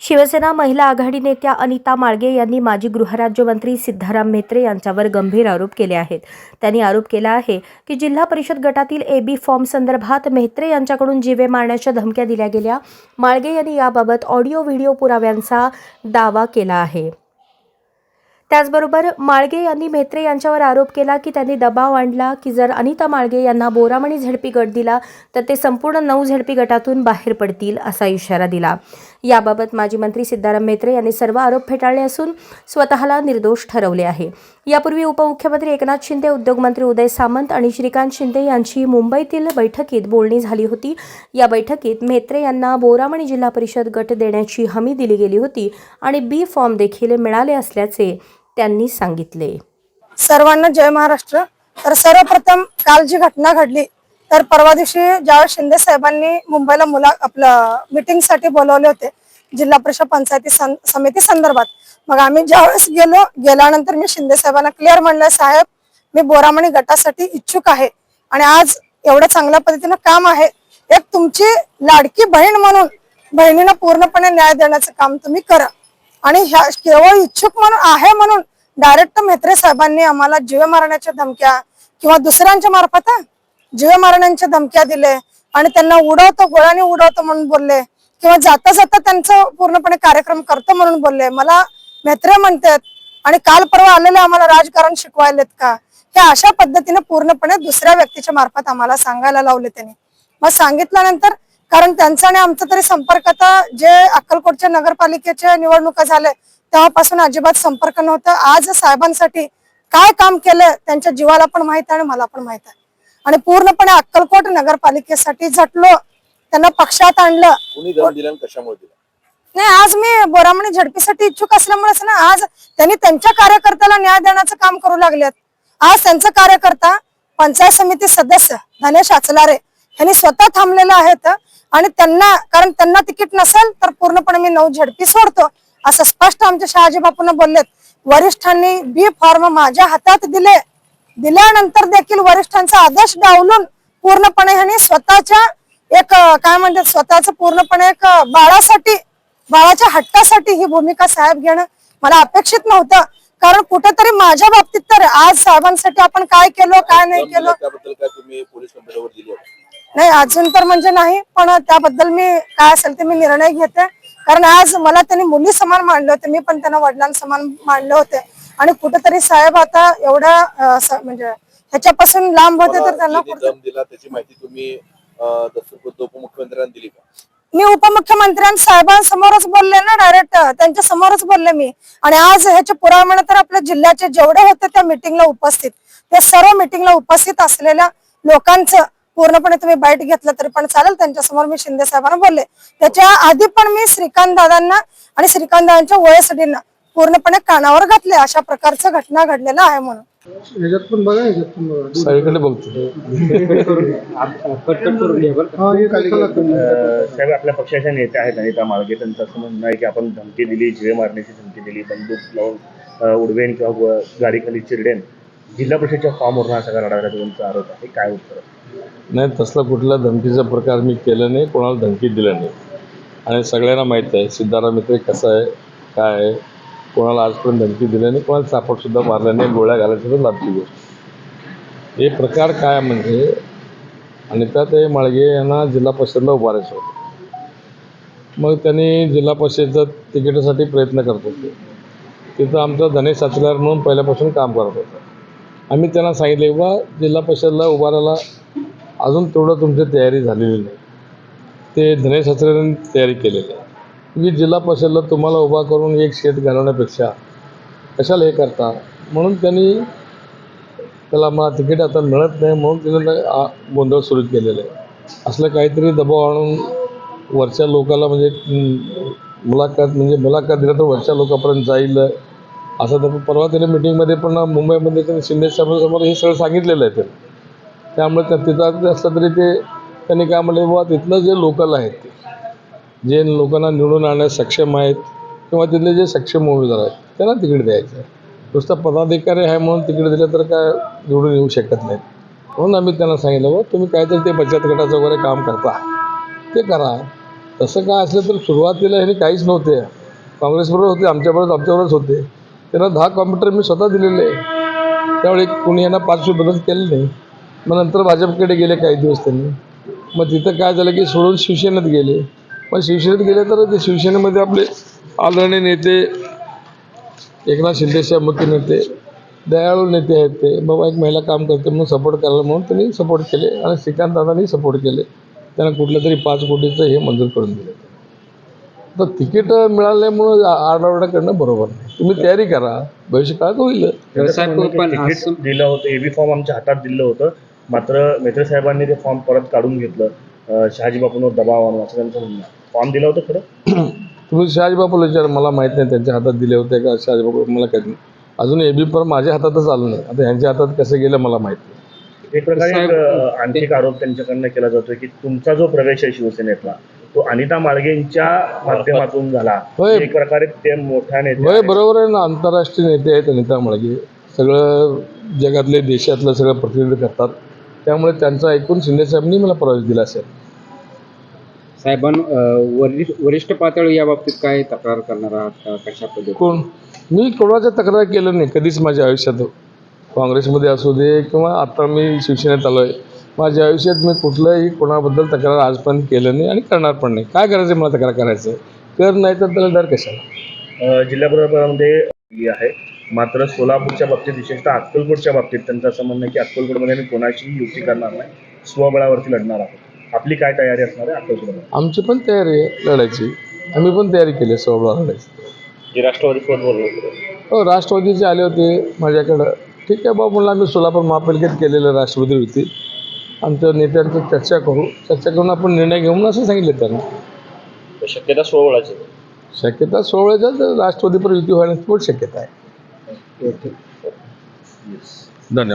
शिवसेना महिला आघाडी नेत्या अनिता माळगे यांनी माजी गृहराज्यमंत्री सिद्धाराम म्हेत्रे यांच्यावर गंभीर आरोप केले आहेत। त्यांनी आरोप केला आहे की जिल्हा परिषद गटातील एबी फॉर्म संदर्भात म्हेत्रे यांच्याकडून जीवे मारण्याच्या धमक्या दिल्या गेल्या। माळगे यांनी याबाबत ऑडिओ व्हिडिओ पुराव्यांचा दावा केला आहे। त्याचबरोबर माळगे यांनी म्हेत्रे यांच्यावर आरोप केला की त्यांनी दबाव आणला की जर अनिता माळगे यांना बोरामणी झेडपी गट दिला तर ते संपूर्ण 9 झेडपी गटातून बाहेर पडतील असा इशारा दिला। याबाबत माजी मंत्री सिद्धाराम म्हेत्रे यांनी सर्व आरोप फेटाळले असून स्वतःला निर्दोष ठरवले आहे। यापूर्वी उपमुख्यमंत्री एकनाथ शिंदे, उद्योगमंत्री उदय सामंत आणि श्रीकांत शिंदे यांची मुंबईतील बैठकीत बोलणी झाली होती। या बैठकीत म्हेत्रे यांना बोरामणी जिल्हा परिषद गट देण्याची हमी दिली गेली होती आणि बी फॉर्म देखील मिळाले असल्याचे त्यांनी सांगितले। सर्वांना जय महाराष्ट्र। तर सर्वप्रथम काल जी घटना घडली तर परवा दिवशी ज्यावेळेस शिंदे साहेबांनी मुंबईला आपलं मीटिंगसाठी बोलवले होते जिल्हा परिषद पंचायती समिती संदर्भात, मग आम्ही ज्यावेळेस गेल्यानंतर मी शिंदे साहेबांना क्लिअर म्हणलं, साहेब मी बोरामणी गटासाठी इच्छुक आहे आणि आज एवढं चांगल्या पद्धतीनं काम आहे, एक तुमची लाडकी बहीण म्हणून बहिणीला पूर्णपणे न्याय देण्याचं काम तुम्ही करा आणि केवळ इच्छुक म्हणून आहे म्हणून डायरेक्ट म्हेत्रे साहेबांनी आम्हाला जीवे मारण्याच्या धमक्या किंवा दुसऱ्यांच्या मार्फत जीवे मारण्याच्या धमक्या दिले आणि त्यांना उडवतो, गोळ्याने उडवतो म्हणून बोलले किंवा जाता जाता त्यांचं पूर्णपणे कार्यक्रम करतो म्हणून बोलले। मला म्हेत्रे म्हणतात आणि काल परवा आलेले आम्हाला राजकारण शिकवायलेत का, हे अशा पद्धतीने पूर्णपणे दुसऱ्या व्यक्तीच्या मार्फत आम्हाला सांगायला लावले त्यांनी। मग सांगितल्यानंतर कारण त्यांचा आणि आमचा तरी संपर्क आता जे अक्कलकोटच्या नगरपालिकेच्या निवडणुका झाले तेव्हापासून अजिबात संपर्क नव्हता। आज साहेबांसाठी काय काम केलं त्यांच्या जीवाला पण माहित आहे आणि मला पण माहित आहे आणि पूर्णपणे अक्कलकोट नगरपालिकेसाठी झटलो, त्यांना पक्षात आणलं। नाही, आज मी बोरामणी झडपीसाठी इच्छुक असल्यामुळेच ना, आज त्यांनी त्यांच्या कार्यकर्त्याला न्याय देण्याचं काम करू लागलेत। आज त्यांचा कार्यकर्ता पंचायत समिती सदस्य धनेश आचलारे यांनी स्वतः थांबलेले आहेत आणि कारण त्यांना तिकीट नसेल तर पूर्णपणे मी 9 झडपी सोडतो असं स्पष्ट आमच्या शहाजी बापूंना बोललेत। वरिष्ठांनी बी फॉर्म माझ्या हातात दिल्यानंतर देखील वरिष्ठांचा आदेश डावलून पूर्णपणे ह्यांनी स्वतःच्या एक काय म्हणतात स्वतःच पूर्णपणे एक बाळाच्या हट्टासाठी ही भूमिका साहेब घेणं मला अपेक्षित नव्हतं। कारण कुठेतरी माझ्या बाबतीत तर आज साहेबांसाठी आपण काय केलं काय नाही केलं नाही अजून तर म्हणजे नाही, पण त्याबद्दल मी काय असेल ते मी निर्णय घेते। कारण आज मला त्यांनी मुली समान मानले होते, मी पण त्यांना वडिलांसमान मानले होते आणि कुठेतरी साहेब आता एवढ्या म्हणजे ह्याच्यापासून लांब होते तर त्यांना त्याची माहिती तुम्ही उपमुख्यमंत्र्यांना दिली का? मी उपमुख्यमंत्र्यांना साहेबांसमोरच बोलले ना, डायरेक्ट त्यांच्या समोरच बोलले मी। आणि आज ह्याचे पुरावे तर आपल्या जिल्ह्याचे जेवढे होते त्या मीटिंगला उपस्थित, ते सर्व मीटिंगला उपस्थित असलेल्या लोकांचं पूर्णपणे तुम्ही बाईट घेतलं तरी पण चालेल, त्यांच्या समोर मी शिंदे साहेबांना बोलले। त्याच्या आधी पण मी श्रीकांत दादांना आणि श्रीकांत दादांच्या वयस्टींना पूर्णपणे कानावर घातले अशा प्रकारचं घटना घडलेला आहे म्हणून। साहेब आपल्या पक्षाच्या नेते आहेत अनिता माळगे, त्यांचं असं म्हणणं आहे की आपण धमकी दिली, जीवे मारण्याची धमकी दिली, बंदूक लावून उडवेन किंवा गाडी खाली चिरडेन, जिल्हा परिषदेच्या फॉर्मवरून असा करण्याचा त्यांचा आरोप आहे, काय उत्तर? नाही, तसला कुठला धमकीचा प्रकार मी केला नाही, कोणाला धमकी दिला नाही आणि सगळ्यांना माहीत आहे सिद्धाराम म्हेत्रे कसा आहे काय आहे, कोणाला आजपर्यंत धमकी दिली नाही, कोणाला चापटसुद्धा मारला नाही, गोळ्या घालायची लाभची गोष्ट। हे प्रकार काय म्हणजे अनिता माळगे यांना जिल्हा परिषदला उभारायचं होतं, मग त्यांनी जिल्हा परिषदेचा तिकिटासाठी प्रयत्न करत होते। तिथं आमचा धनेश आचलारे म्हणून पहिल्यापासून काम करत होता। आम्ही त्यांना सांगितले बा जिल्हा परिषदला उभारायला अजून तेवढं तुमची तयारी झालेली नाही, ते धनेश आचलारेंनी तयारी केलेली आहे। मी जिल्हा परिषदला तुम्हाला उभा करून एक शेत घालवण्यापेक्षा कशाला हे करता, म्हणून त्यांनी त्याला मला तिकीट आता मिळत नाही म्हणून तिने गोंधळ सुरू केलेलं आहे। असलं काहीतरी दबाव आणून वरच्या लोकाला म्हणजे मुलाखत दिलं तर वरच्या लोकांपर्यंत जाईल असं तर परवा त्याने मिटिंगमध्ये पण मुंबईमध्ये त्यांनी शिंदे साहेबांसमोर हे सगळं सांगितलेलं आहे त्यामुळे तिथं असलं तरी ते त्यांनी काय म्हणले बाबा तिथलं जे लोकल आहेत जे लोकांना निवडून आणण्यास सक्षम आहेत किंवा तिथले जे सक्षम उमेदवार आहेत त्यांना तिकीट द्यायचं आहे। नुसतं पदाधिकारी आहे म्हणून तिकीट दिलं तर काय निवडून येऊ शकत नाहीत, म्हणून आम्ही त्यांना सांगितलं बाबा तुम्ही काहीतरी ते बचत गटाचं वगैरे काम करता ते करा। तसं काय असलं तर सुरुवातीला ह्यांनी काहीच नव्हते, काँग्रेसबरोबर होते, आमच्याबरोबरच होते. त्यांना 10 कॉम्प्युटर मी स्वतः दिलेले आहे. त्यावेळी कोणी यांना 5 बदल केले नाही. मग नंतर भाजपकडे गेले काही दिवस त्यांनी. मग तिथं काय झालं की सोडून शिवसेनेत गेले. मग शिवसेनेत गेले तर ते शिवसेनेमध्ये आपले आदरणीय नेते एकनाथ शिंदेसाहेब मुख्य नेते, दयाळू नेते आहेत ते. बाबा एक महिला काम करते म्हणून सपोर्ट करायला म्हणून त्यांनी सपोर्ट केले आणि श्रीकांत दादांनी सपोर्ट केले. त्यांना कुठलं तरी 5 कोटीचं हे मंजूर करून दिलं. तर तिकीट मिळालं म्हणून आरडाओरडा करणं बरोबर नाही. तुम्ही तयारी करा, भविष्यकाळात होईल. तिकीट दिलं होतं, एबी फॉर्म आमच्या हातात दिलं होतं, मात्र मेत्रे साहेबांनी ते फॉर्म परत काढून घेतलं. शहाजी बापूंवर दबाव आणून असं त्यांचं म्हणणं. फॉर्म दिलं होतं खरं? तुम्ही शहाजीबापूला विचार, मला माहीत नाही त्यांच्या हातात दिले होते का शहाजीबापू, मला काही नाही. अजून एबी फॉर्म माझ्या हातातच आलं नाही. आता ह्यांच्या हातात कसं गेलं मला माहीत नाही. एक प्रकारे आणखी एक आरोप त्यांच्याकडनं केला जातोय की तुमचा जो प्रवेश आहे शिवसेनेतला तो अनिता माळगेंच्या माध्यमातून झाला. होय. एक प्रकारे ते मोठ्या नेते होय, आहेत. बरोबर आहे ना. आंतरराष्ट्रीय नेते आहेत अनिता माळगे, सगळं जगातले देशातलं सगळं प्रतिनिधित्व करतात. त्यामुळे त्यांचा ऐकून शिंदेसाहेबांनी मला प्रवेश दिला असेल. वरिष्ठ पातळी या बाबतीत काय तक्रार करणार आहात का? कशा पद्धतीने? कोण? मी कोणाच्या तक्रार केलं नाही कधीच माझ्या आयुष्यात. काँग्रेसमध्ये असू दे किंवा आता मी शिवसेनेत आलो आहे, माझ्या आयुष्यात मी कुठलंही कोणाबद्दल तक्रार आजपर्यंत केलं नाही आणि करणार पण नाही. काय करायचं मला तक्रार करायचं? कर नाही तर त्याला डर कशाला? जिल्हा परिषदेमध्ये आहे, मात्र सोलापूरच्या बाबतीत विशेषतः अक्कलकोटच्या बाबतीत त्यांचं असं म्हणणं आहे की अक्कलकोटमध्ये आम्ही कोणाची युती करणार नाही, स्वबळावरती लढणार आहोत. आपली काय तयारी असणार आहे अक्कलकोटमध्ये? आमची पण तयारी आहे लढायची. आम्ही पण तयारी केली आहे स्वबळावर लढायची. राष्ट्रवादीसोबत बोललो. हो, राष्ट्रवादीचे आले होते माझ्याकडं. ठीक आहे बाबा म्हणलं, आम्ही सोलापूर महापालिकेत केलेलं राष्ट्रवादी युती, आमच्या नेत्यांचं चर्चा करून आपण निर्णय घेऊन असं सांगितलं त्यांना. शक्यता स्वबळाची? शक्यता 16च्या राष्ट्रवादीपर युती होण्याची पण शक्यता आहे. धन्यवाद.